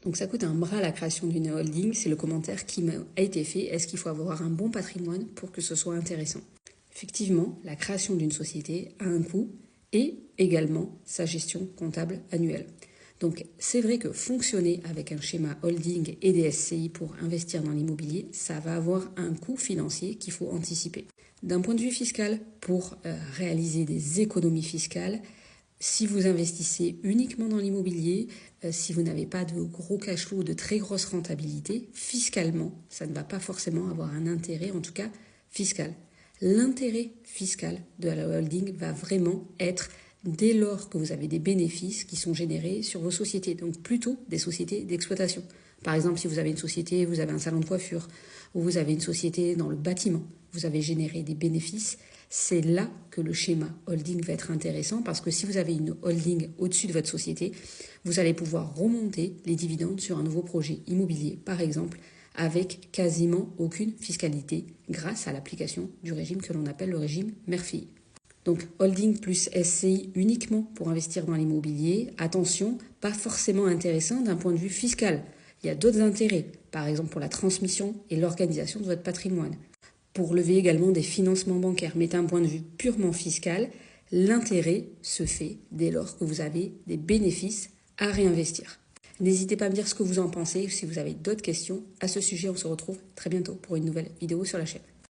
Donc ça coûte un bras la création d'une holding, c'est le commentaire qui m'a été fait. Est-ce qu'il faut avoir un bon patrimoine pour que ce soit intéressant? Effectivement, la création d'une société a un coût et également sa gestion comptable annuelle. Donc c'est vrai que fonctionner avec un schéma holding et des SCI pour investir dans l'immobilier, ça va avoir un coût financier qu'il faut anticiper. D'un point de vue fiscal, pour réaliser des économies fiscales, si vous investissez uniquement dans l'immobilier, si vous n'avez pas de gros cash flow ou de très grosse rentabilité, fiscalement, ça ne va pas forcément avoir un intérêt, en tout cas fiscal. L'intérêt fiscal de la holding va vraiment être dès lors que vous avez des bénéfices qui sont générés sur vos sociétés, donc plutôt des sociétés d'exploitation. Par exemple, si vous avez une société, vous avez un salon de coiffure, ou vous avez une société dans le bâtiment, vous avez généré des bénéfices, c'est là que le schéma holding va être intéressant parce que si vous avez une holding au-dessus de votre société, vous allez pouvoir remonter les dividendes sur un nouveau projet immobilier, par exemple, avec quasiment aucune fiscalité grâce à l'application du régime que l'on appelle le régime mère-fille. Donc holding plus SCI uniquement pour investir dans l'immobilier, attention, pas forcément intéressant d'un point de vue fiscal. Il y a d'autres intérêts, par exemple pour la transmission et l'organisation de votre patrimoine. Pour lever également des financements bancaires, mais d'un point de vue purement fiscal, l'intérêt se fait dès lors que vous avez des bénéfices à réinvestir. N'hésitez pas à me dire ce que vous en pensez ou si vous avez d'autres questions à ce sujet. On se retrouve très bientôt pour une nouvelle vidéo sur la chaîne.